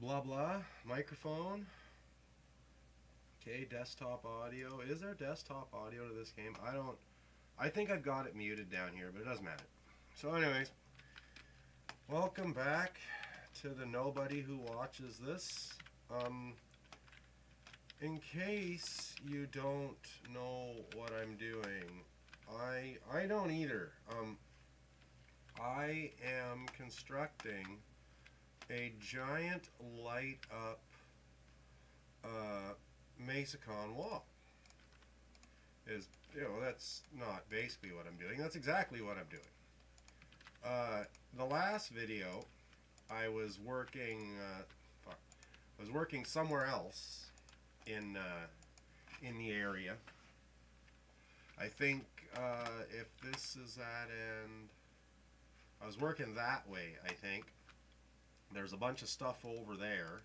Blah blah. Microphone. Okay, desktop audio. Is there desktop audio to this game? I think I've got it muted down here, but it doesn't matter. So anyways, welcome back to the nobody who watches this. In case you don't know what I'm doing, I don't either. I am constructing a giant light up Mesicon wall. That's not basically what I'm doing. That's exactly what I'm doing. The last video, I was working. I was working somewhere else in the area. I think if this is that end, I was working that way. I think there's a bunch of stuff over there.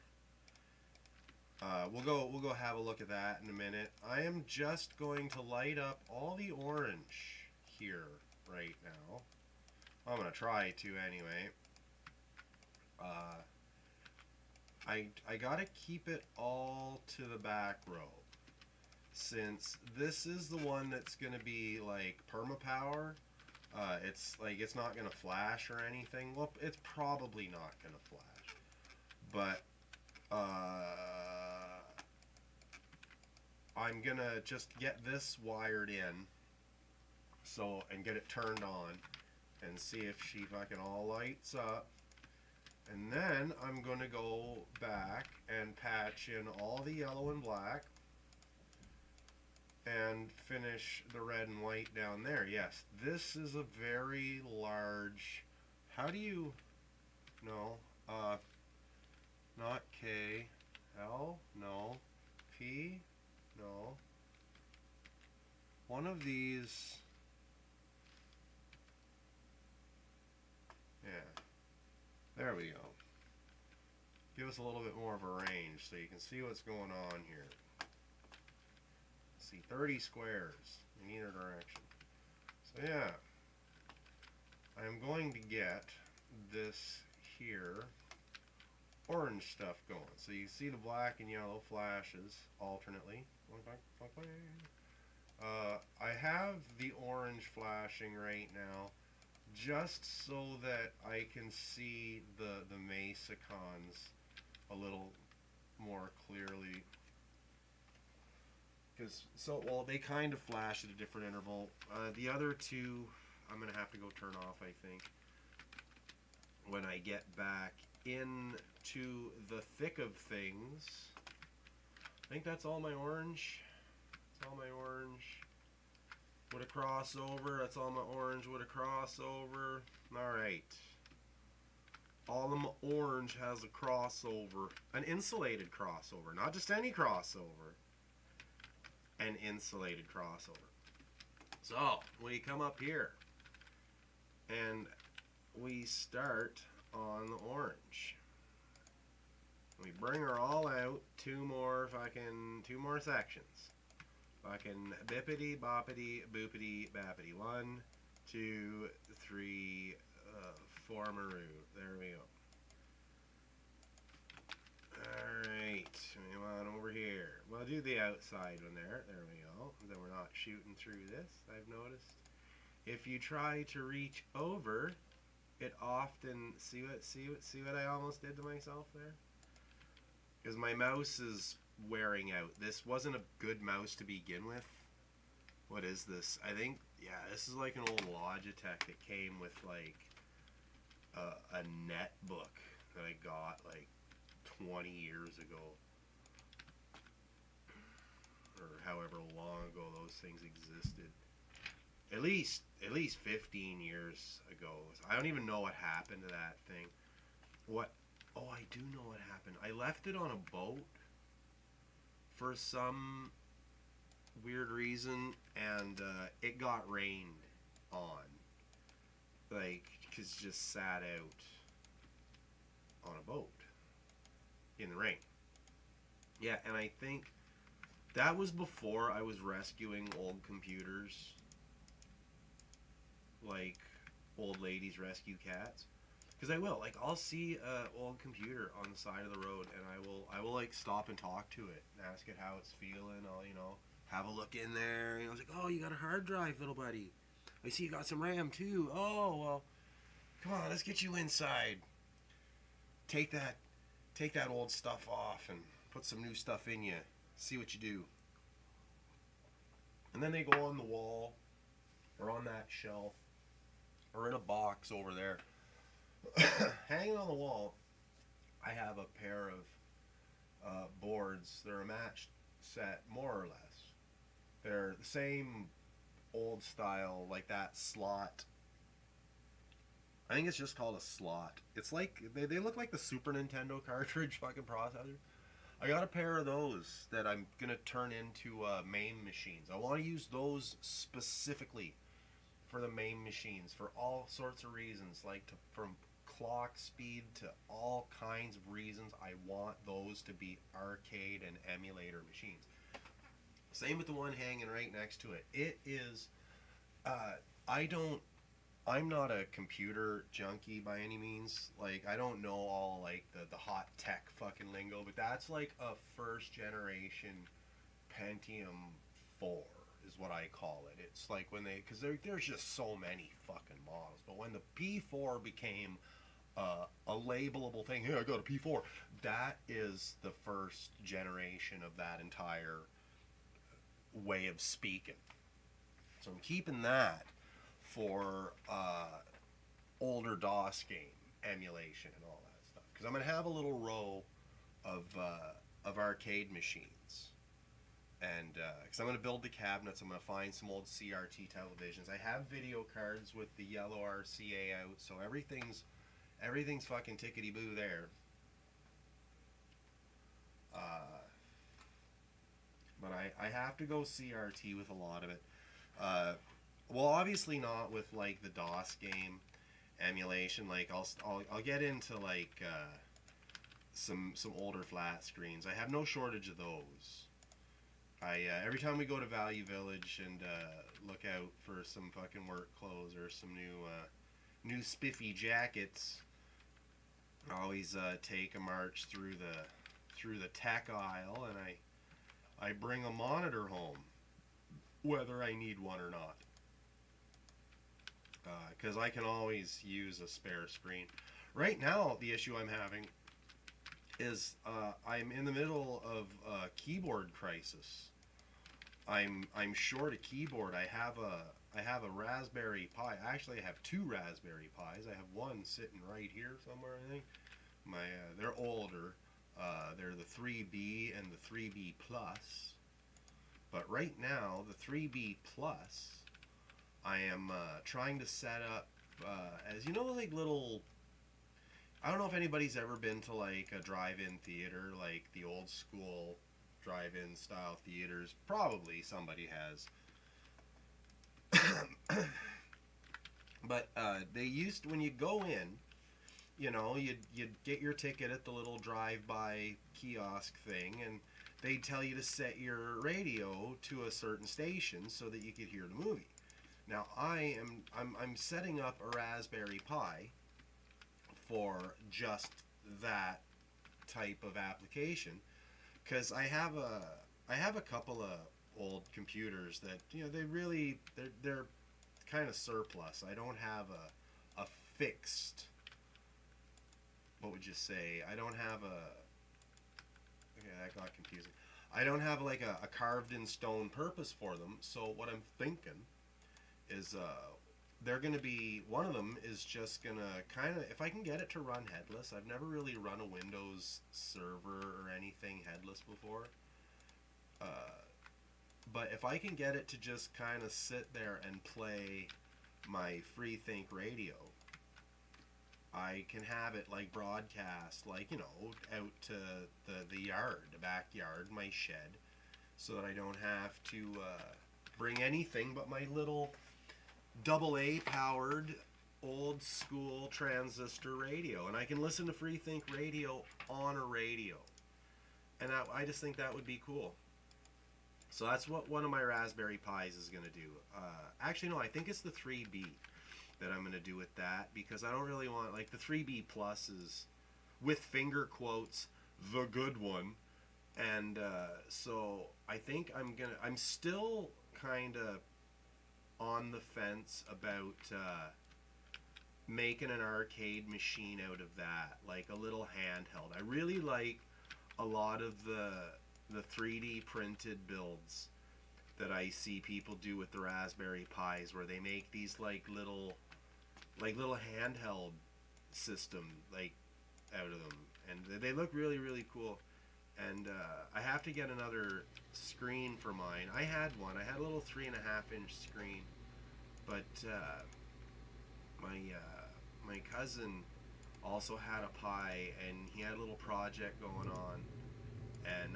We'll go have a look at that in a minute. I am just going to light up all the orange here right now. I'm gonna try to anyway. I gotta keep it all to the back row, since this is the one that's gonna be like permapower. It's not gonna flash or anything. Well, it's probably not gonna flash, but I'm gonna just get this wired in, and get it turned on, and see if she fucking all lights up. And then I'm going to go back and patch in all the yellow and black and finish the red and white down there. Yes, this is a very large... How do you... No. Not K. L? No. P? No. One of these... Yeah. There we go. Give us a little bit more of a range so you can see what's going on here. Let's see, 30 squares in either direction. So yeah, I'm going to get this here orange stuff going. So you see the black and yellow flashes alternately. I have the orange flashing right now, just so that I can see the Mesicons a little more clearly. Well, they kind of flash at a different interval. The other two, I'm going to have to go turn off, I think, when I get back into the thick of things. I think that's all my orange. That's all my orange. With a crossover, that's all my orange with a crossover. Alright. All of my orange has a crossover. An insulated crossover. Not just any crossover. An insulated crossover. So, we come up here. And we start on the orange. We bring her all out. Two more sections. Fucking bippity boppity boopity bappity. 1, 2, 3, 4 maroon. There we go. Alright, come on over here. We'll do the outside one there. There we go. Then we're not shooting through this, I've noticed. If you try to reach over, it often... See what I almost did to myself there? Because my mouse is wearing out. This wasn't a good mouse to begin with. What is this? I think, yeah, this is like an old Logitech that came with like a netbook that I got like 20 years ago, or however long ago those things existed. At least 15 years ago. I don't even know what happened to that thing. Oh, I do know what happened. I left it on a boat for some weird reason, and it got rained on. Like, because it just sat out on a boat in the rain. Yeah, and I think that was before I was rescuing old computers, like old ladies rescue cats. Because I will, like, I'll see a old computer on the side of the road, and I will like stop and talk to it and ask it how it's feeling. I'll, have a look in there. I was like, oh, you got a hard drive, little buddy. I see you got some RAM too. Oh, well, come on, let's get you inside. Take that, take that old stuff off and put some new stuff in you. See what you do. And then they go on the wall, or on that shelf, or in a box over there. Hanging on the wall, I have a pair of boards. They're a matched set, more or less. They're the same old style, like that slot. I think it's just called a slot. It's like, they look like the Super Nintendo cartridge fucking processor. I got a pair of those that I'm going to turn into MAME machines. I want to use those specifically for the MAME machines for all sorts of reasons, like from clock speed to all kinds of reasons. I want those to be arcade and emulator machines. Same with the one hanging right next to it. It is, I'm not a computer junkie by any means. Like, I don't know all, like, the hot tech fucking lingo, but that's like a first generation Pentium 4 is what I call it. It's like when they, because there's just so many fucking models, but when the P4 became a labelable thing, hey, I got a P4, that is the first generation of that entire way of speaking. So I'm keeping that for older DOS game emulation and all that stuff, because I'm going to have a little row of arcade machines, and because I'm going to build the cabinets, I'm going to find some old CRT televisions. I have video cards with the yellow RCA out, so everything's fucking tickety-boo there. But I have to go CRT with a lot of it. Well, obviously not with like the DOS game emulation. Like I'll get into like some older flat screens. I have no shortage of those. Every time we go to Value Village and look out for some fucking work clothes or some new spiffy jackets, I always take a march through the tech aisle, and I bring a monitor home, whether I need one or not. Because I can always use a spare screen. Right now, the issue I'm having is I'm in the middle of a keyboard crisis. I'm short a keyboard. I have a Raspberry Pi. Actually, I have two Raspberry Pis. I have one sitting right here somewhere, I think. They're older. They're the 3B and the 3B Plus. But right now, the 3B Plus, I am trying to set up, as you know, like little, I don't know if anybody's ever been to like a drive-in theater, like the old school drive-in style theaters. Probably somebody has. But they used, when you go in, you'd get your ticket at the little drive-by kiosk thing, and they'd tell you to set your radio to a certain station so that you could hear the movie. Now I'm setting up a Raspberry Pi for just that type of application, because I have a couple of old computers that they're kind of surplus. I don't have a fixed, what would you say? I don't have okay, that got confusing. I don't have like a carved in stone purpose for them. So what I'm thinking is they're going to be, one of them is just going to kind of, if I can get it to run headless. I've never really run a Windows server or anything headless before. But if I can get it to just kind of sit there and play my Freethink radio, I can have it like broadcast, like, out to the yard, the backyard, my shed, so that I don't have to bring anything but my little AA powered old school transistor radio, and I can listen to Freethink radio on a radio, and I just think that would be cool. So that's what one of my Raspberry Pis is going to do. Actually, no, I think it's the 3B. that I'm going to do with that, because I don't really want, like, the 3B Plus is, with finger quotes, the good one. And so I think I'm still kind of on the fence about making an arcade machine out of that, like a little handheld. I really like a lot of the 3D printed builds that I see people do with the Raspberry Pis, where they make these like little handheld system like out of them, and they look really, really cool. And I have to get another screen for mine. I had one. I had a little 3.5-inch screen, but my cousin also had a Pi, and he had a little project going on, and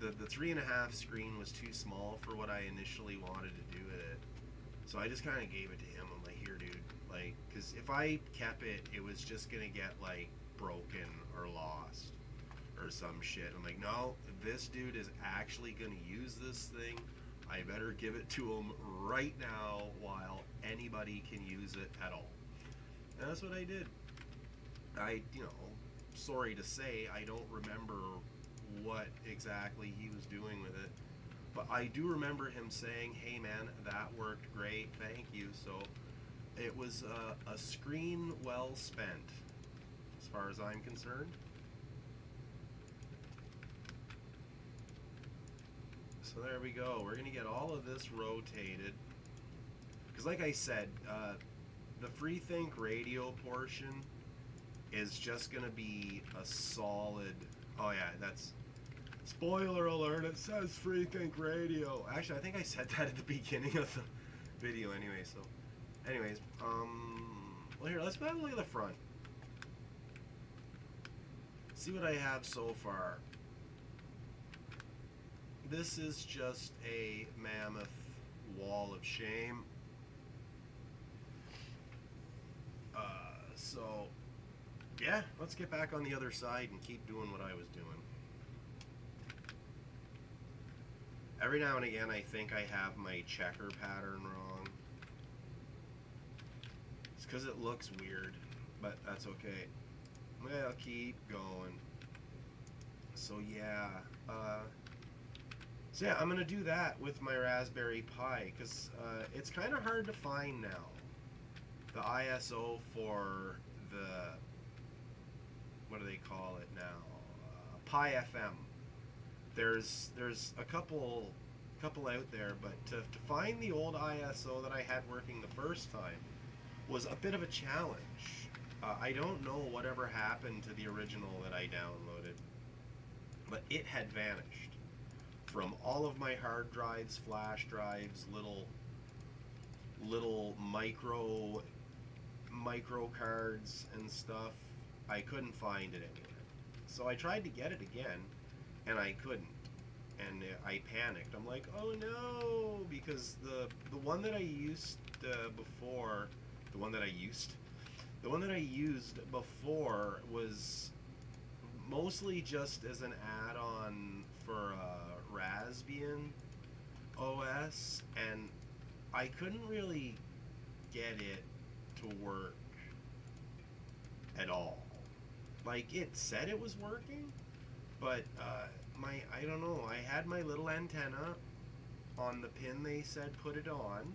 the 3.5 screen was too small for what I initially wanted to do with it, so I just kind of gave it to him. I'm like, here, dude, like, because if I kept it, it was just gonna get like broken or lost or some shit. I'm like, no, this dude is actually gonna use this thing. I better give it to him right now while anybody can use it at all. And that's what I did. Sorry to say, I don't remember what exactly he was doing with it, but I do remember him saying, hey man, that worked great, thank you. So it was a screen well spent, as far as I'm concerned. So there we go. We're going to get all of this rotated. Because like I said, the Freethink radio portion is just going to be a solid... Oh yeah, that's... Spoiler alert, it says Freethink Radio. Actually, I think I said that at the beginning of the video anyway, so... Anyways, well here, let's have a look at the front. See what I have so far. This is just a mammoth wall of shame. So, yeah, let's get back on the other side and keep doing what I was doing. Every now and again, I think I have my checker pattern wrong. It's because it looks weird, but that's okay. Well, keep going. So, yeah, So yeah, I'm going to do that with my Raspberry Pi, because it's kind of hard to find now. The ISO for the, what do they call it now? Pi FM. There's a couple out there, but to find the old ISO that I had working the first time was a bit of a challenge. I don't know whatever happened to the original that I downloaded, but it had vanished from all of my hard drives, flash drives, little micro cards and stuff. I couldn't find it anywhere. So I tried to get it again, and I couldn't. And I panicked. I'm like, oh no, because the one that I used before, the one that I used before was mostly just as an add-on for Raspbian OS, and I couldn't really get it to work at all. Like, it said it was working, but I don't know, I had my little antenna on the pin they said put it on.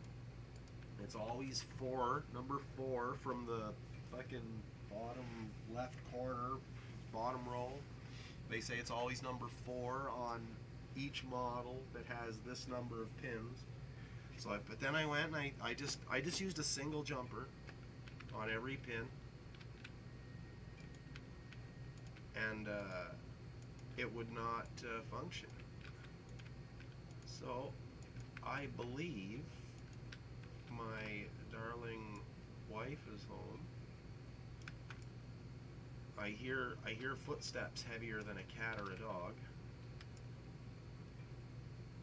It's always number 4 from the fucking bottom left corner, bottom row. They say it's always number 4 on each model that has this number of pins. So but then I went and I just used a single jumper on every pin, and it would not function. So I believe my darling wife is home. I hear footsteps heavier than a cat or a dog.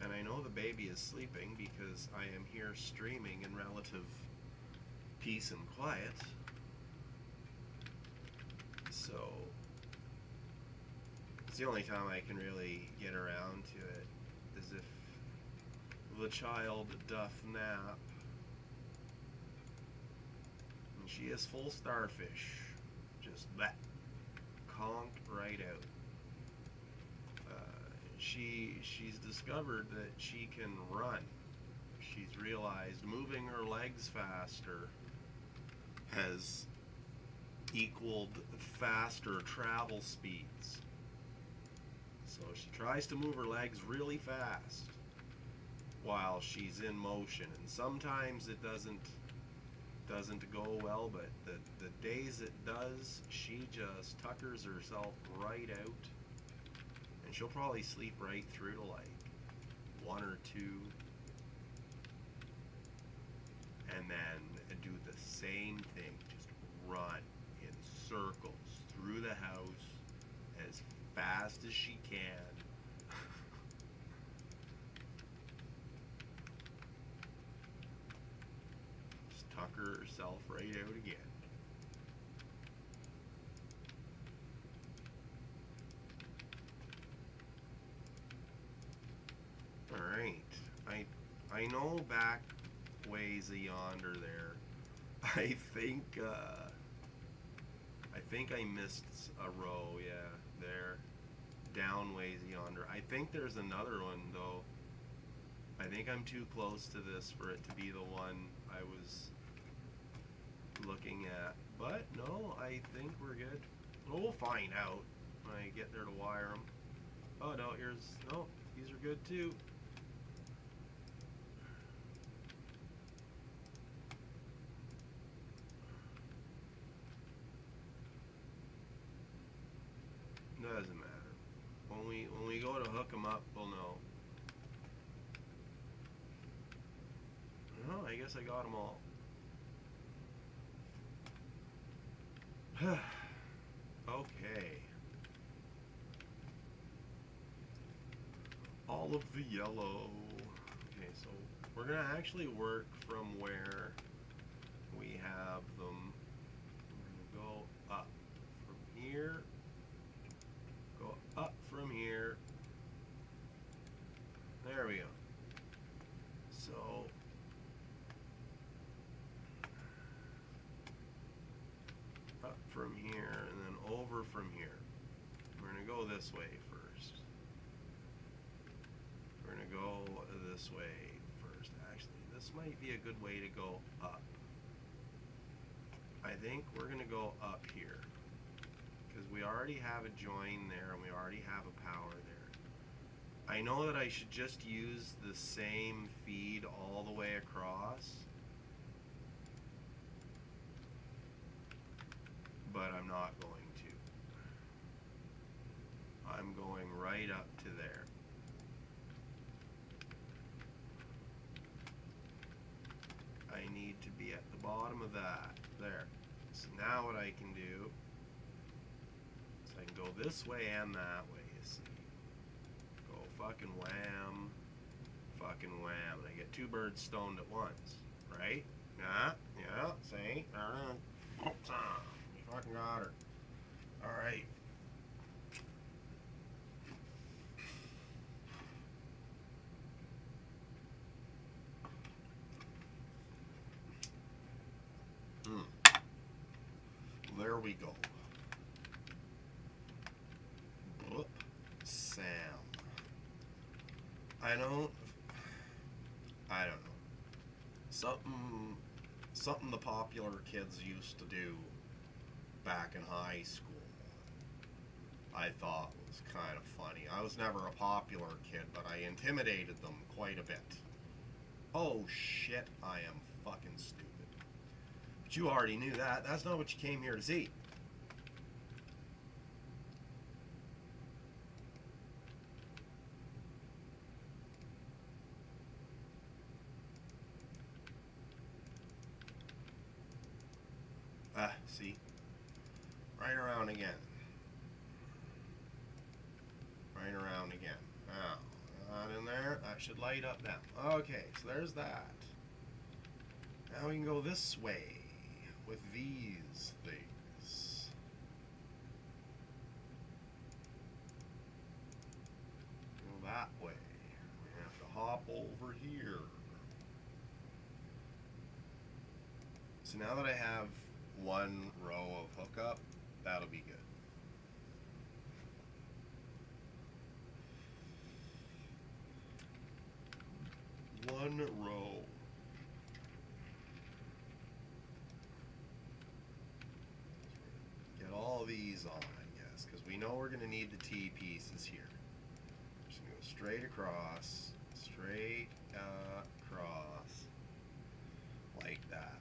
And I know the baby is sleeping because I am here streaming in relative peace and quiet. So it's the only time I can really get around to it, is if the child doth nap. she is full starfish. Just that. Conked right out. She's discovered that she can run. She's realized moving her legs faster has equaled faster travel speeds. So she tries to move her legs really fast while she's in motion, and sometimes it doesn't go well, but the days it does, she just tuckers herself right out, and she'll probably sleep right through to like 1 or 2, and then do the same thing, just run in circles through the house as fast as she can. Tucker herself right out again. Alright. I know back ways a yonder there. I think I missed a row, yeah, there. Down ways yonder. I think there's another one though. I think I'm too close to this for it to be the one I was looking at, but no, I think we're good. Well, we'll find out when I get there to wire them. Oh no, no, these are good too. Doesn't matter. When we go to hook them up, we'll know. Oh, I guess I got them all. Okay. All of the yellow. Okay, so we're gonna actually work from where we have them. We're gonna go up from here. Go up from here. There we go. So up from here and then over from here. We're going to go this way first. We're going to go this way first. Actually, this might be a good way to go up. I think we're going to go up here because we already have a join there and we already have a power there. I know that I should just use the same feed all the way across, but I'm not going to. I'm going right up to there. I need to be at the bottom of that. There. So now what I can do is I can go this way and that way, you see. Go fucking wham, fucking wham. And I get 2 birds stoned at once, right? Yeah, see? You fucking got her. Alright. There we go. Whoop. Sam. I don't know. Something the popular kids used to do back in high school I thought was kind of funny. I was never a popular kid, but I intimidated them quite a bit. Oh shit, I am fucking stupid. But you already knew that. That's not what you came here to see. See? Right around again. Right around again. Now, not in there. That should light up now. Okay, so there's that. Now we can go this way with these things. Go that way. We have to hop over here. So now that I have one row of hookup, that'll be good. One row. Get all these on, I guess, because we know we're going to need the T pieces here. Just going to go straight across, like that.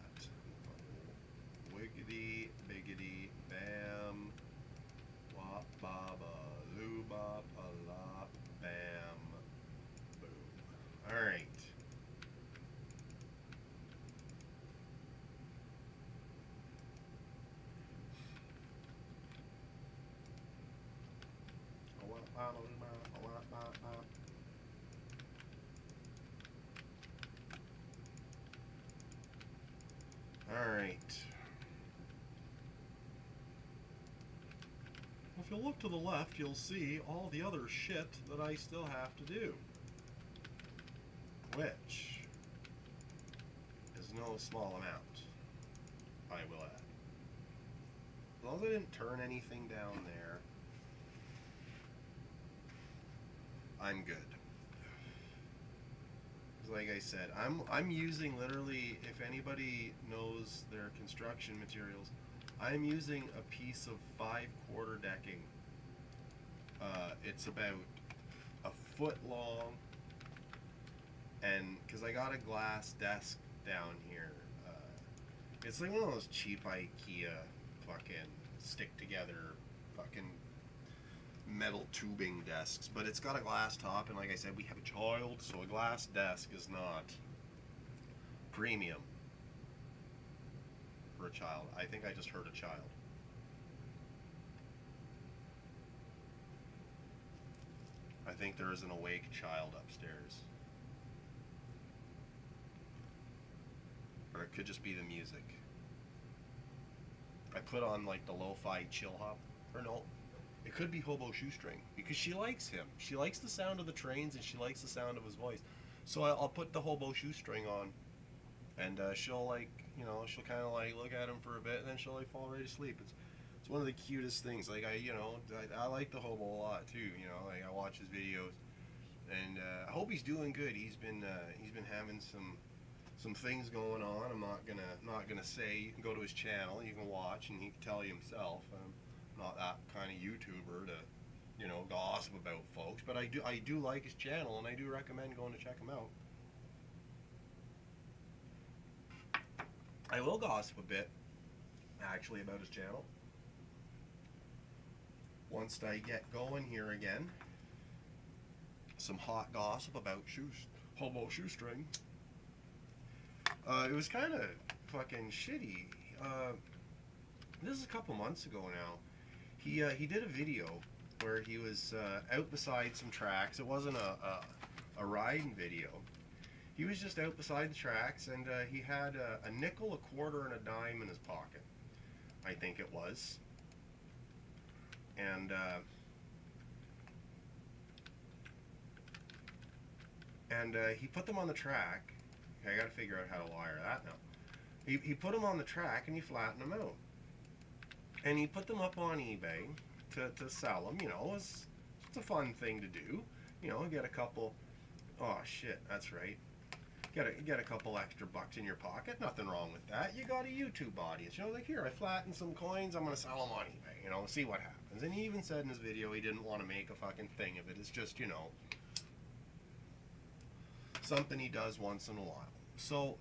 Wiggity, biggity, bam, wop, baba, loo, bop, a lop, bam, boom. Alright. Alright. If you look to the left, you'll see all the other shit that I still have to do. Which is no small amount, I will add. As long as I didn't turn anything down there, I'm good. Like I said, I'm using literally, if anybody knows their construction materials, I'm using a piece of 5/4 decking. It's about a foot long, and because I got a glass desk down here, it's like one of those cheap IKEA fucking stick together fucking metal tubing desks, but it's got a glass top, and like I said, we have a child, so a glass desk is not premium for a child. I think I just heard a child. I think there is an awake child upstairs. Or it could just be the music. I put on like the lo-fi chill hop, or no, it could be Hobo Shoestring, because she likes him. She likes the sound of the trains, and she likes the sound of his voice. So I'll put the Hobo Shoestring on, and she'll like, you know, she'll kind of like look at him for a bit, and then she'll like fall right asleep. It's one of the cutest things. Like I like the Hobo a lot too. You know, like I watch his videos, and I hope he's doing good. He's been having some things going on. I'm not gonna say. You can go to his channel, you can watch, and he can tell you himself. Not that kind of YouTuber to, you know, gossip about folks, but I do like his channel, and I do recommend going to check him out. I will gossip a bit, actually, about his channel once I get going here again. Some hot gossip about Hobo Shoestring. It was kind of fucking shitty. This is a couple months ago now. He did a video where he was out beside some tracks. It wasn't a riding video. He was just out beside the tracks, and he had a nickel, a quarter, and a dime in his pocket, I think it was. And he put them on the track. Okay, I gotta figure out how to wire that now. He put them on the track, and he flattened them out. And he put them up on eBay to sell them. You know, it's a fun thing to do. You know, get a couple. Oh shit, that's right. Get a couple extra bucks in your pocket. Nothing wrong with that. You got a YouTube audience. You know, like, here, I flattened some coins. I'm gonna sell them on eBay. You know, see what happens. And he even said in his video he didn't want to make a fucking thing of it. It's just, you know, something he does once in a while. So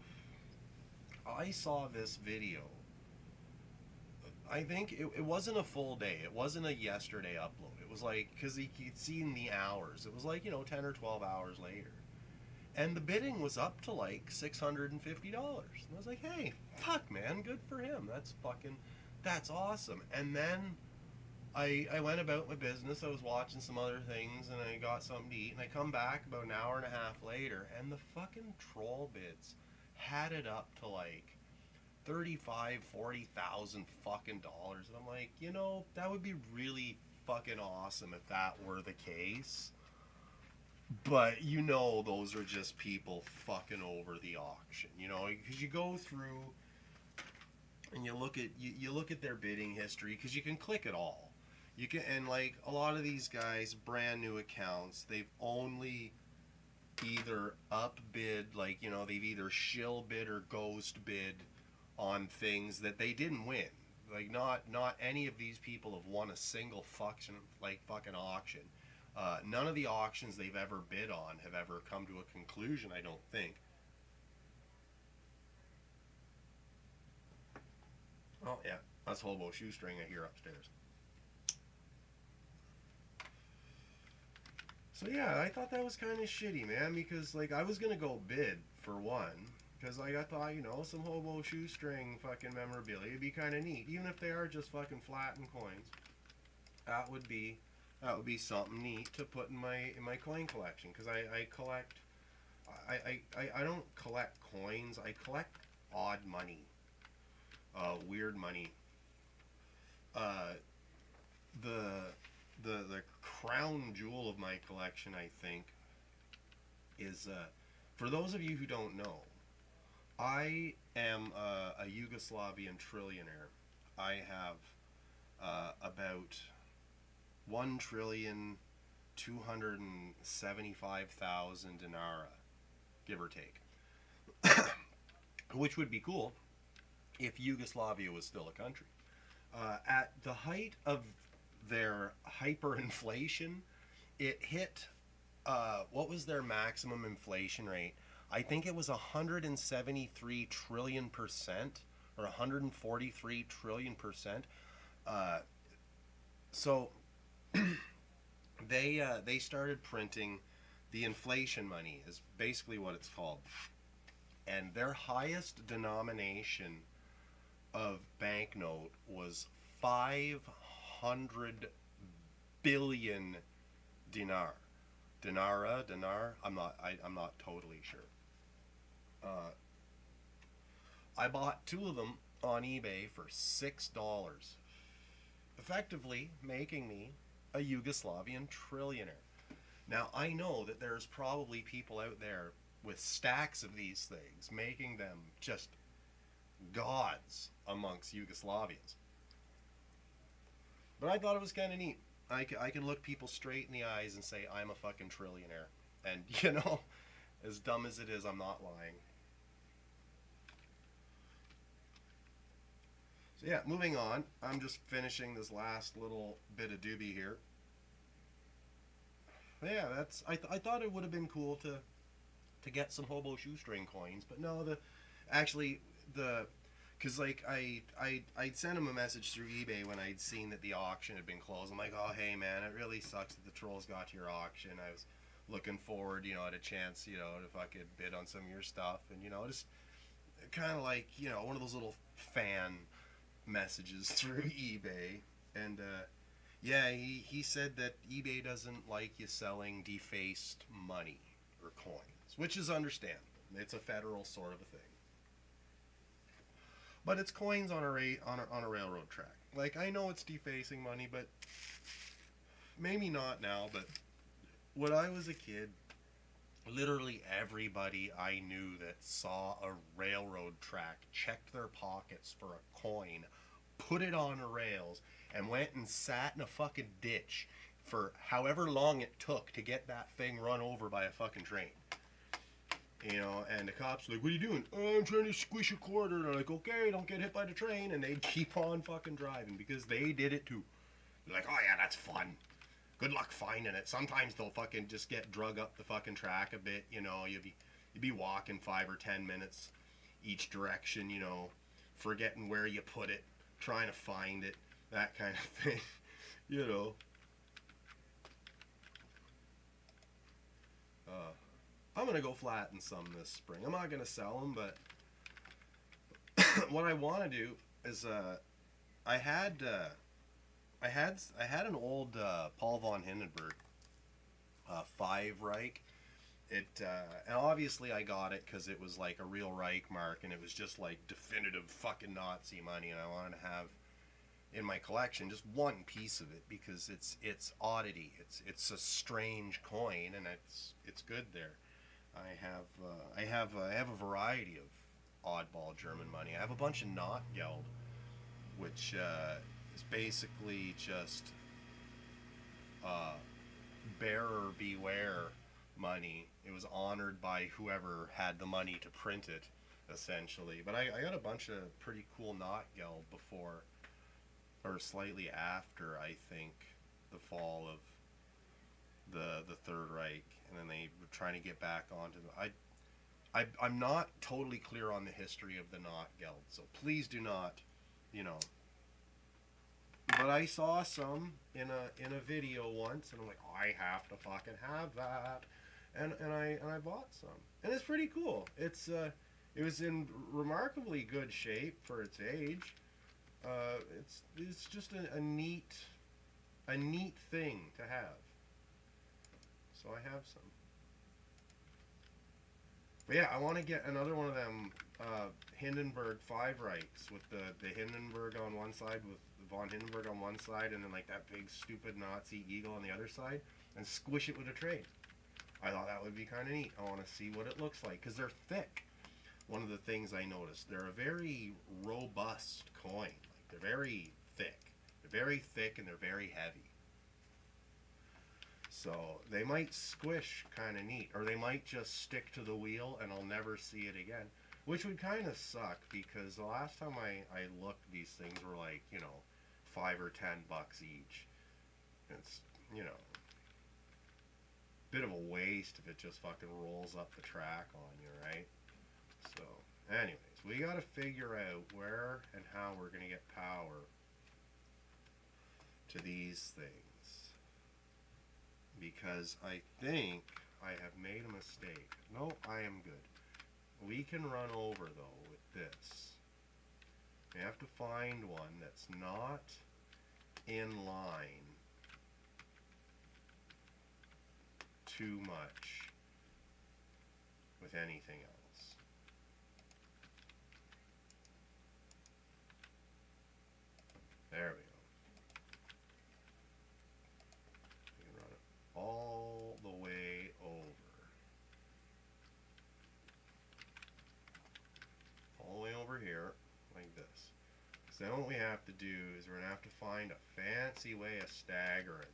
I saw this video. I think it wasn't a full day. It wasn't a yesterday upload. It was like, because he'd seen the hours. It was like, you know, 10 or 12 hours later. And the bidding was up to like $650. And I was like, hey, fuck, man, good for him. That's awesome. And then I went about my business. I was watching some other things, and I got something to eat. And I come back about an hour and a half later, and the fucking troll bids had it up to like $35,000-$40,000 fucking dollars. And I'm like, you know, that would be really fucking awesome if that were the case. But you know, those are just people fucking over the auction, you know, because you go through and you look at their bidding history, because you can click it all. You can, and like a lot of these guys, brand new accounts, they've only either upbid, like, you know, they've either shill bid or ghost bid on things that they didn't win. Like, not any of these people have won a single fucking auction. None of the auctions they've ever bid on have ever come to a conclusion, I don't think. Oh yeah, that's hobo shoestring I hear upstairs. So yeah, I thought that was kind of shitty, man, because like I was gonna go bid for one, because like I thought, you know, some hobo shoestring fucking memorabilia would be kind of neat, even if they are just fucking flattened coins. That would be something neat to put in my coin collection, because I collect. I don't collect coins. I collect odd money, weird money. Uh, the the crown jewel of my collection, I think, is for those of you who don't know, I am a Yugoslavian trillionaire. I have about 1,275,000 dinara, give or take, which would be cool if Yugoslavia was still a country. At the height of their hyperinflation, it hit, what was their maximum inflation rate? I think it was 173 trillion percent, or 143 trillion percent. Uh, so they started printing the inflation money, is basically what it's called, and their highest denomination of banknote was 500 billion dinar. Dinar. I'm not totally sure. Uh, I bought two of them on eBay for $6, effectively making me a Yugoslavian trillionaire. Now I know that there's probably people out there with stacks of these things, making them just gods amongst Yugoslavians. But I thought it was kind of neat. I can look people straight in the eyes and say, I'm a fucking trillionaire. And, you know, as dumb as it is, I'm not lying. So yeah, moving on. I'm just finishing this last little bit of doobie here. Yeah, that's. I thought it would have been cool to get some hobo shoestring coins, but no, actually the because like I'd sent him a message through eBay when I'd seen that the auction had been closed. I'm like, oh hey man, it really sucks that the trolls got to your auction. I was looking forward, you know, at a chance, you know, if I could bid on some of your stuff, and you know, just kind of like, you know, one of those little fan messages through eBay. And yeah, he said that eBay doesn't like you selling defaced money or coins, which is understandable. It's a federal sort of a thing. But it's coins on a railroad track. Like, I know it's defacing money, but maybe not now. But when I was a kid, literally everybody I knew that saw a railroad track checked their pockets for a coin, put it on the rails, and went and sat in a fucking ditch for however long it took to get that thing run over by a fucking train. You know, and the cops are like, what are you doing? Oh, I'm trying to squish a quarter. And they're like, okay, don't get hit by the train. And they keep on fucking driving because they did it too. They're like, oh yeah, that's fun. Good luck finding it. Sometimes they'll fucking just get drug up the fucking track a bit. You know, you'd be walking 5 or 10 minutes each direction, you know, forgetting where you put it, trying to find it, that kind of thing. You know. I'm gonna go flatten some this spring. I'm not gonna sell them, but what I want to do is I had an old Paul von Hindenburg 5 Reich. And obviously I got it because it was like a real Reich mark, and it was just like definitive fucking Nazi money, and I wanted to have in my collection just one piece of it because it's oddity. It's a strange coin, and it's good there. I have a variety of oddball German money. I have a bunch of not geld which is basically just bearer beware money. It was honored by whoever had the money to print it, essentially. But I got a bunch of pretty cool knot geld before, or slightly after, I think, the fall of the Third Reich, and then they were trying to get back onto the. I'm not totally clear on the history of the knot geld, so please do not, you know. But I saw some in a video once, and I'm like, oh, I have to fucking have that, and I bought some, and it's pretty cool. It was in remarkably good shape for its age. It's just a neat thing to have. So I have some. But yeah, I want to get another one of them Hindenburg 5 Reichs with the Hindenburg on one side, with von Hindenburg on one side, and then like that big stupid Nazi eagle on the other side, and squish it with a trade. I thought that would be kind of neat. I want to see what it looks like, because they're thick. One of the things I noticed, they're a very robust coin. Like, they're very thick. They're very thick and they're very heavy. So they might squish kind of neat, or they might just stick to the wheel and I'll never see it again, which would kind of suck, because the last time I looked, these things were like, you know, $5 or $10 each. It's, you know, bit of a waste if it just fucking rolls up the track on you, right? So anyways, we got to figure out where and how we're going to get power to these things, because I think I have made a mistake. No, I am good. We can run over, though, with this. We have to find one that's not in line too much with anything else. There we go. We can run it all the way over. All the way over here, like this. So then what we have to do is we're going to have to find a fancy way of staggering.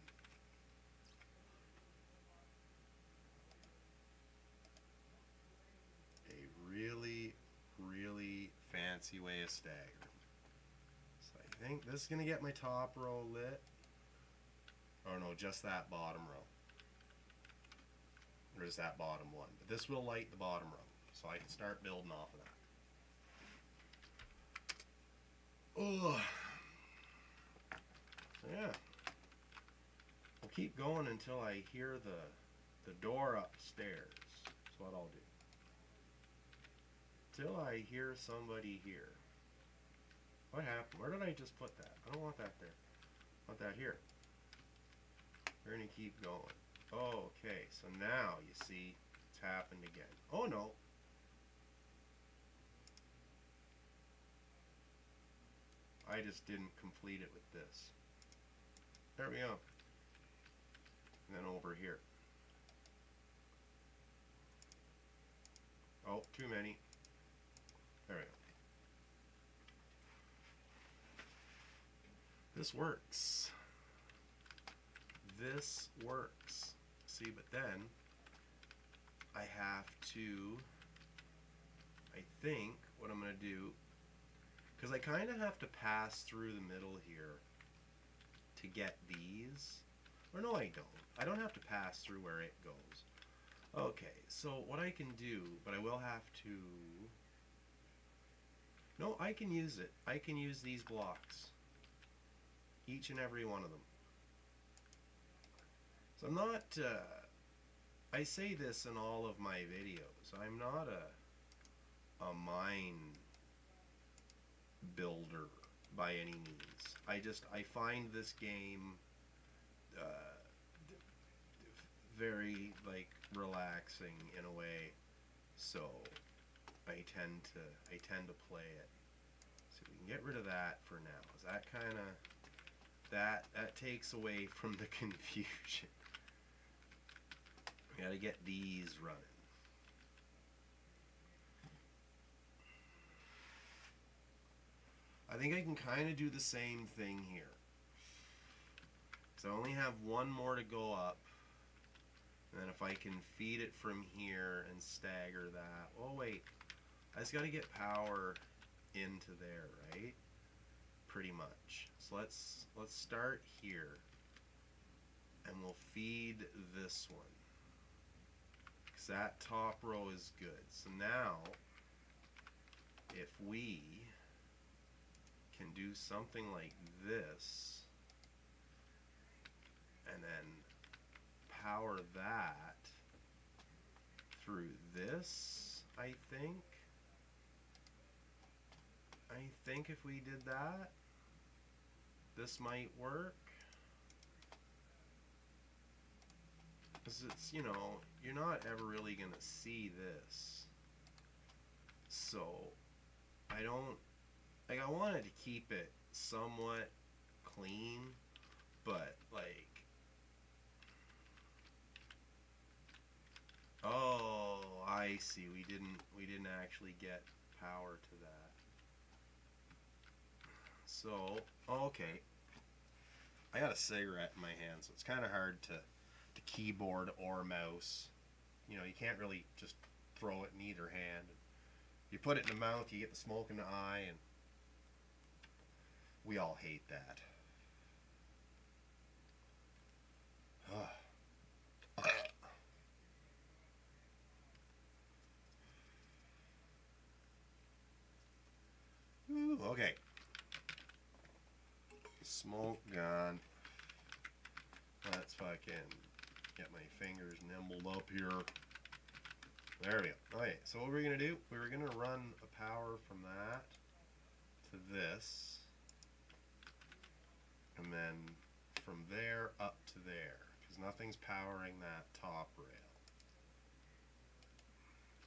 A really, really fancy way of staggering. So I think this is going to get my top row lit. Oh no, just that bottom row. Or is that bottom one? But this will light the bottom row, so I can start building off of that. Oh, so yeah. I'll keep going until I hear the door upstairs. That's what I'll do. Till I hear somebody here. What happened? Where did I just put that? I don't want that there. I want that here. We're gonna keep going. Okay, so now you see it's happened again. Oh no. I just didn't complete it with this. There we go. And then over here. Oh, too many. There we go. This works. This works. See, but then I have to, I think what I'm going to do, because I kind of have to pass through the middle here to get these. Or no, I don't. I don't have to pass through where it goes. Okay, so what I can do, but I will have to... No, I can use it. I can use these blocks. Each and every one of them. So I'm not... I say this in all of my videos. I'm not a mine builder by any means. I find this game very like relaxing in a way, so I tend to play it. So we can get rid of that for now. Is that kind of that takes away from the confusion. We gotta get these running. I think I can kind of do the same thing here. So I only have one more to go up. And then if I can feed it from here and stagger that. Oh wait, I just got to get power into there, right? Pretty much. So let's start here. And we'll feed this one. Because that top row is good. So now, if we can do something like this, and then power that through this, I think if we did that, this might work. Because it's, you know, you're not ever really going to see this. So, I don't, like, I wanted to keep it somewhat clean, but, like, oh, I see, we didn't actually get power to that. So, okay. I got a cigarette in my hand, so it's kind of hard to keyboard or mouse. You know, you can't really just throw it in either hand. You put it in the mouth, you get the smoke in the eye, and we all hate that. Ooh, okay. Smoke gone. Let's fucking get my fingers nimbled up here. There we go. Okay, so what we're going to do, we were going to run a power from that to this. And then from there up to there. Because nothing's powering that top rail.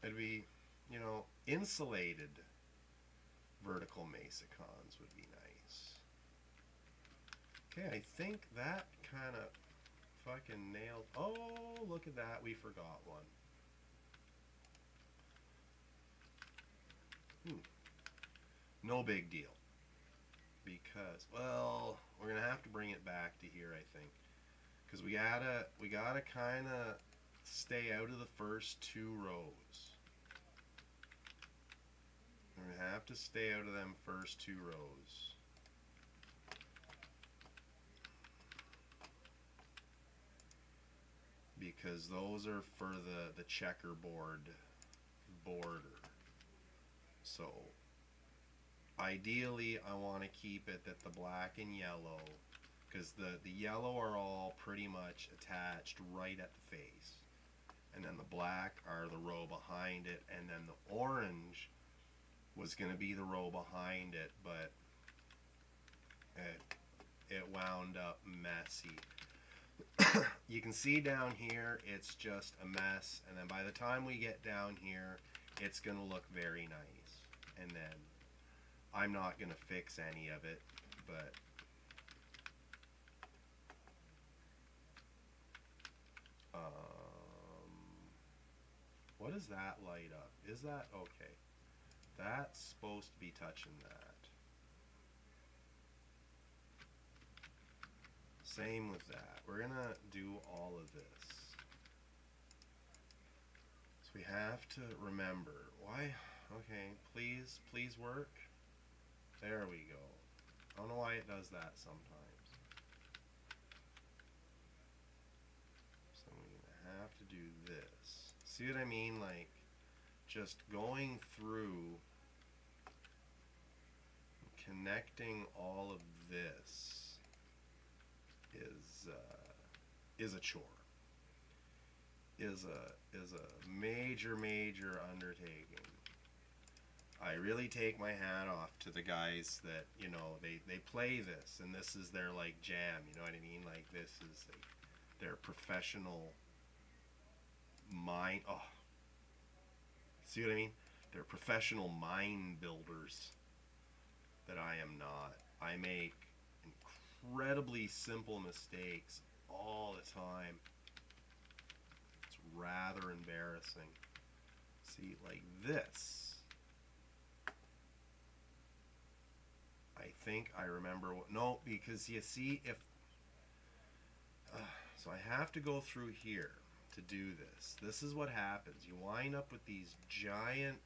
It'd be, you know, insulated vertical mesicons would be nice. Okay, I think that kind of fucking nailed. Oh, look at that. We forgot one. No big deal. Because, well, we're going to have to bring it back to here, I think. Because we gotta kind of stay out of the first two rows. We're going to have to stay out of them first two rows. Because those are for the checkerboard border. So, ideally, I want to keep it that the black and yellow, because the yellow are all pretty much attached right at the face. And then the black are the row behind it, and then the orange was going to be the row behind it, but it wound up messy. You can see down here, it's just a mess, and then by the time we get down here, it's going to look very nice. And then I'm not going to fix any of it, but what does that light up? Is that okay? That's supposed to be touching that. Same with that. We're going to do all of this. So we have to remember. Why? Okay, please work. There we go. I don't know why it does that sometimes. So we're going to have to do this. See what I mean? Like, just going through, connecting all of this is a chore. Is a major undertaking. I really take my hat off to the guys that, you know, they play this and this is their like jam, you know what I mean? Like this is like their professional mind. Oh, see what I mean? They're professional mind builders that I am not. I make incredibly simple mistakes all the time. It's rather embarrassing. See, like this, I I think I remember what, no, because you see if, so I have to go through here to do this. This is what happens. You wind up with these giant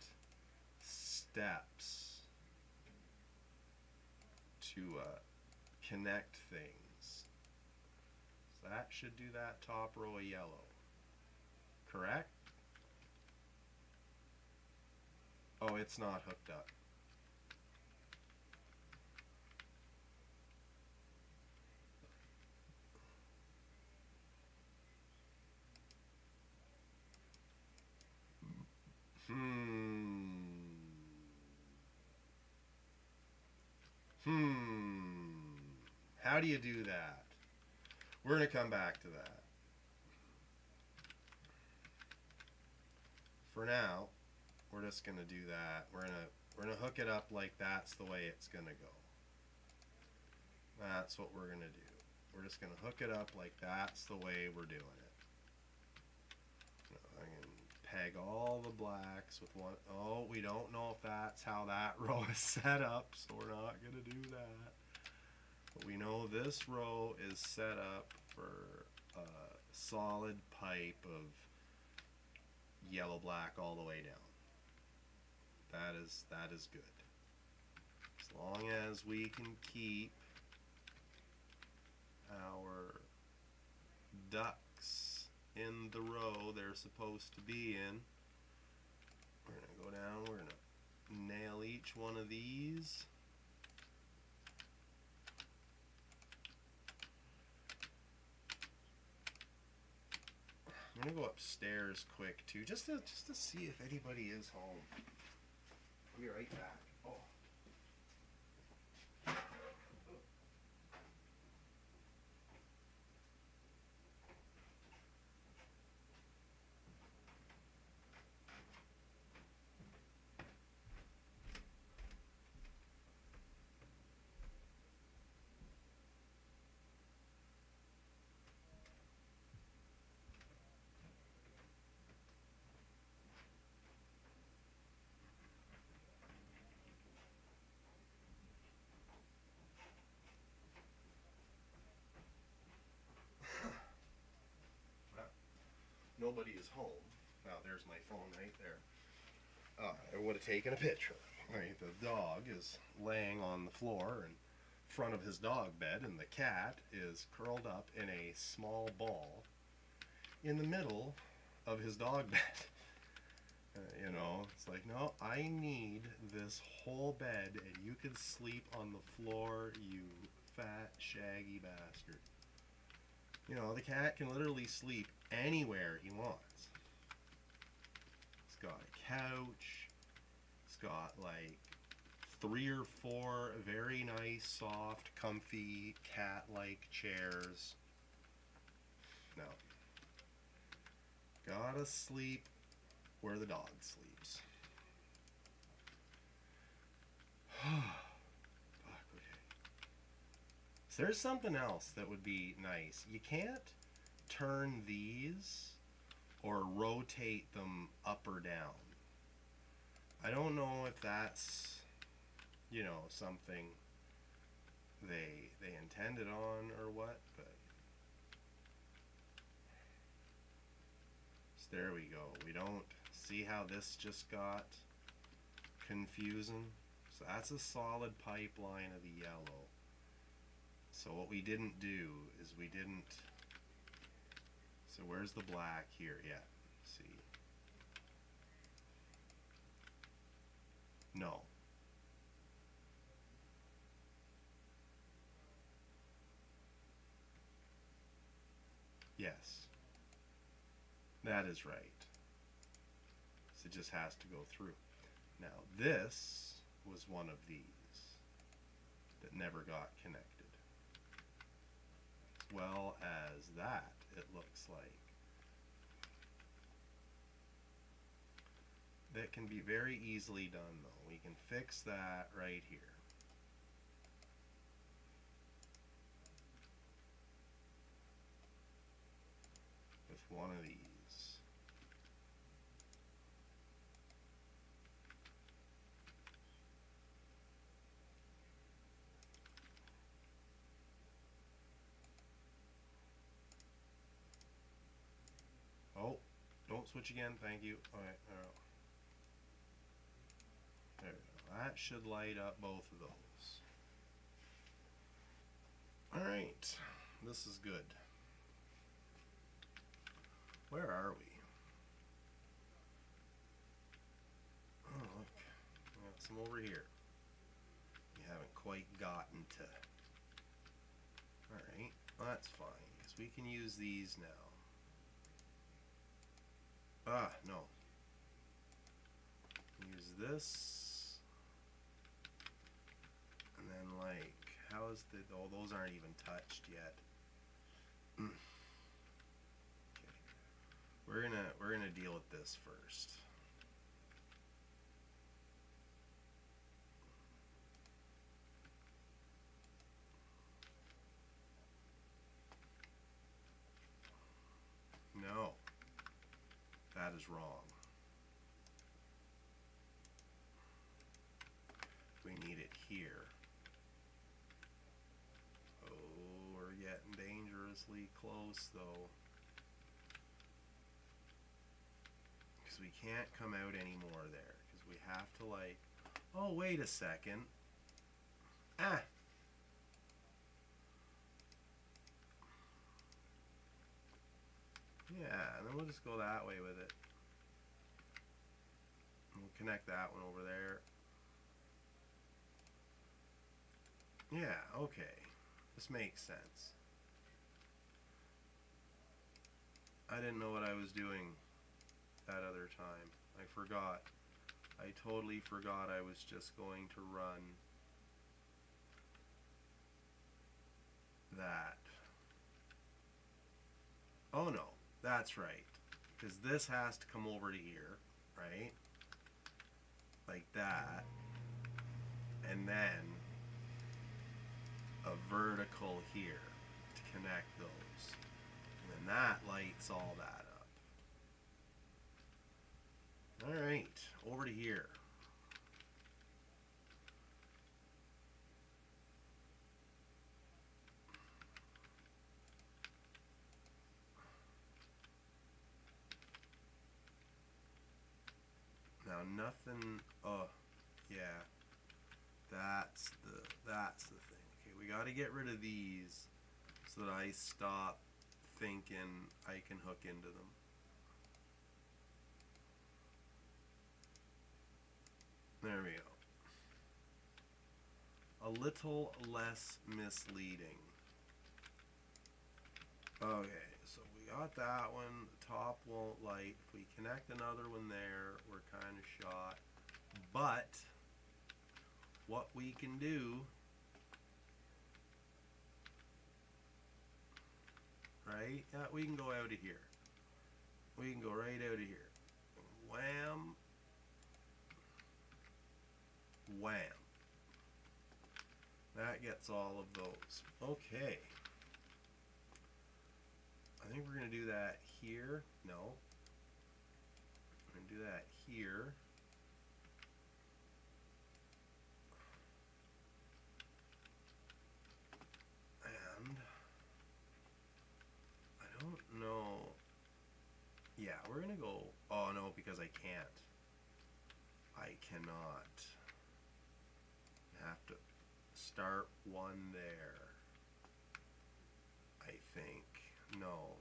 steps to connect things. So that should do that top row of yellow. Correct? Oh, it's not hooked up. How do you do that? We're going to come back to that. For now, we're just going to do that. We're going to hook it up like that's the way it's going to go. That's what we're going to do. We're just going to hook it up like that's the way we're doing it. I can peg all the blacks with one. Oh, we don't know if that's how that row is set up, so we're not going to do that. But we know this row is set up for a solid pipe of yellow black all the way down. That is good. As long as we can keep our ducks in the row they're supposed to be in. We're going to go down, we're going to nail each one of these. I'm going to go upstairs quick too, just to see if anybody is home. I'll be right back. Oh. Nobody is home. Now there's my phone right there. I would have taken a picture. Right, the dog is laying on the floor in front of his dog bed, and the cat is curled up in a small ball in the middle of his dog bed. You know, it's like, no, I need this whole bed, and you can sleep on the floor, you fat, shaggy bastard. You know, the cat can literally sleep anywhere he wants. It's got a couch. It's got like 3 or 4 very nice, soft, comfy, cat-like chairs. No. Gotta sleep where the dog sleeps. So there's something else that would be nice. You can't turn these or rotate them up or down. I don't know if that's, you know, something they intended on or what, but so there we go. We don't see how this just got confusing. So that's a solid pipeline of the yellow. So what we didn't do is we didn't, so where's the black here? Yeah, see. No. Yes. That is right. So it just has to go through. Now this was one of these that never got connected. As well as that, it looks like. That can be very easily done though. We can fix that right here. With one of these. switch again. Thank you. Alright, there we go. That should light up both of those. Alright, this is good. Where are we? Oh, look. We got some over here. We haven't quite gotten to. Alright, well, that's fine. Because we can use these now. Ah, no. Use this. And then, like, how is the. Oh, those aren't even touched yet. Okay. We're gonna deal with this first. No, that is wrong. We need it here. Oh, we're getting dangerously close though. Because we can't come out anymore there. Because we have to like, oh wait a second. Ah! Yeah, and then we'll just go that way with it. We'll connect that one over there. Yeah, okay. This makes sense. I didn't know what I was doing that other time. I forgot. I totally forgot I was just going to run that. Oh no, that's right. Because this has to come over to here, right? Like that. And then a vertical here to connect those. And then that lights all that up. Alright, over to here. Now nothing, oh, yeah, that's the thing. Okay, we got to get rid of these so that I stop thinking I can hook into them. There we go. A little less misleading. Okay, so we got that one. The top won't light. If we connect another one there, we're kind of shot. But what we can do, right? Yeah, we can go out of here. We can go right out of here. Wham. Wham. That gets all of those. Okay. I think we're going to do that here. No. We're going to do that here. And I don't know. Yeah, we're going to go. Oh, no, because I can't. I cannot. I have to start one there. I think. No.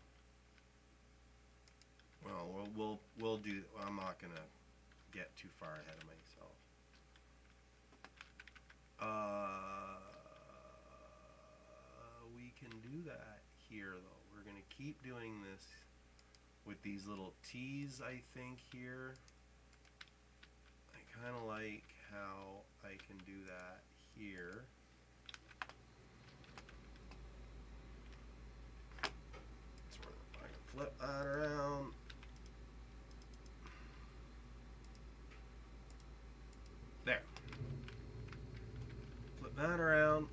Well, we'll do. I'm not gonna get too far ahead of myself. We can do that here though. We're gonna keep doing this with these little T's. I think here. I kind of like how I can do that here. I can flip that around. There. Flip that around.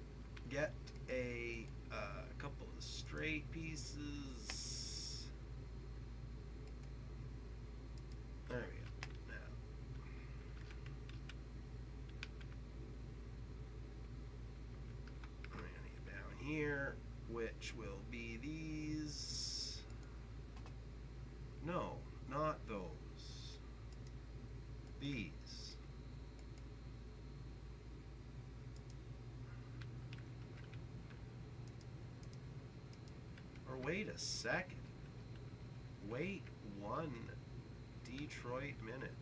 Get a couple of straight pieces. There we go. Now. I'm going to get down here, which will be these. No, Not those. These. Or wait a second. Wait 1 Detroit minute.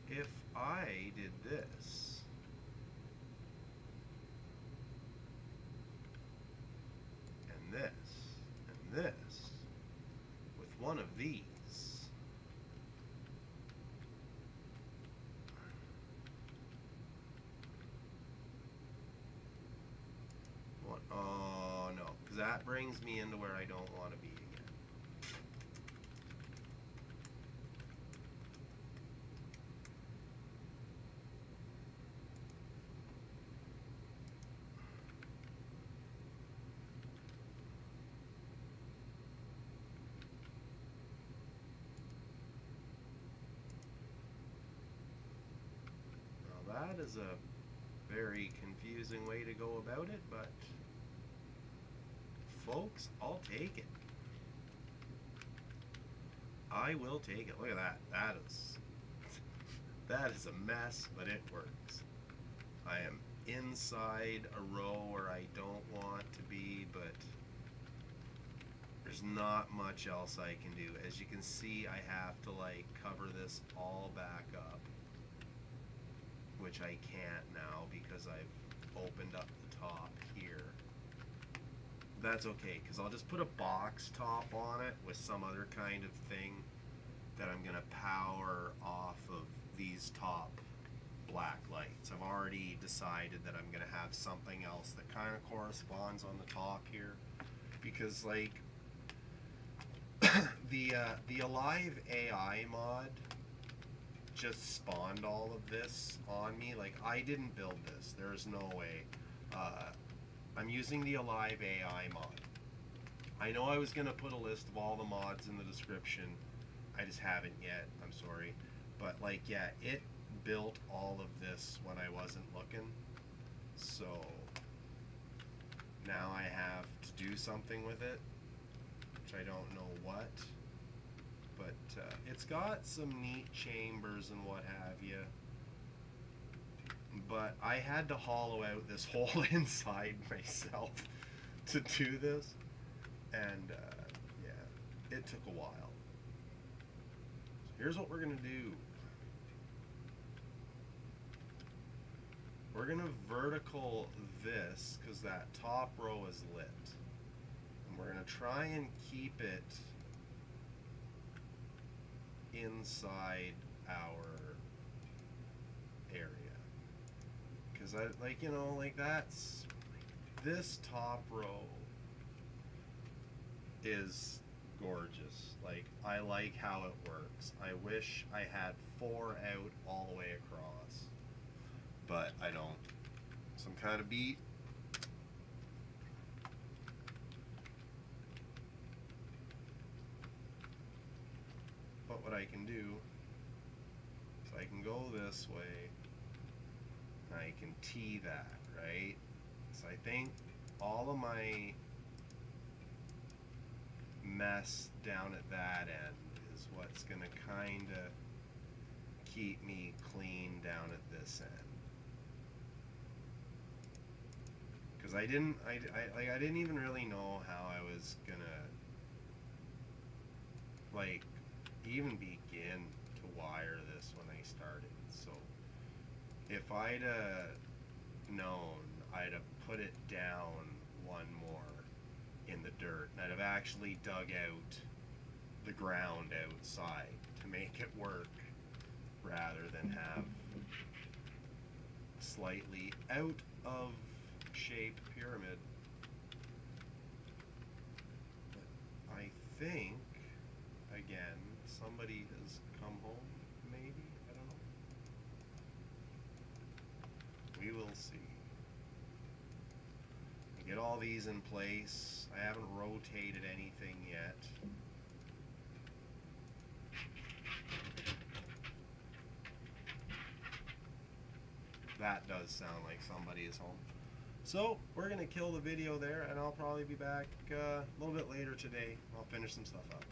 If I did this, and this, and this, with one of these, oh no, because that brings me into where I don't want to be again. Now that is a very confusing way to go about it, but folks, I'll take it. I will take it. Look at that. That is a mess, but it works. I am inside a row where I don't want to be, but there's not much else I can do. As you can see, I have to like cover this all back up, which I can't now because I've opened up the top here. That's okay, because I'll just put a box top on it with some other kind of thing that I'm going to power off of these top black lights. I've already decided that I'm going to have something else that kind of corresponds on the top here, because like the Alive AI mod just spawned all of this on me. Like, I didn't build this. There's no way. I'm using the Alive AI mod. I know I was going to put a list of all the mods in the description. I just haven't yet. I'm sorry. But, like, yeah, it built all of this when I wasn't looking. So, now I have to do something with it, which I don't know what. But it's got some neat chambers and what have you. But I had to hollow out this whole inside myself to do this, and yeah, it took a while. So here's what we're gonna do. We're gonna vertical this because that top row is lit, and we're gonna try and keep it inside our area. Because I, like, you know, like that's, this top row is gorgeous. Like, I like how it works. I wish I had 4 out all the way across, but I don't. So I'm kind of beat. But what I can do is I can go this way, and I can tee that, right? So I think all of my mess down at that end is what's gonna kinda keep me clean down at this end. Because I didn't even really know how I was gonna like even begin to wire this when I started. So if I'd known, I'd have put it down one more in the dirt, and I'd have actually dug out the ground outside to make it work, rather than have a slightly out of shape pyramid. But I think, again, somebody has come home, maybe? I don't know. We will see. Get all these in place. I haven't rotated anything yet. that does sound like somebody is home. So we're going to kill the video there, and I'll probably be back a little bit later today. I'll finish some stuff up.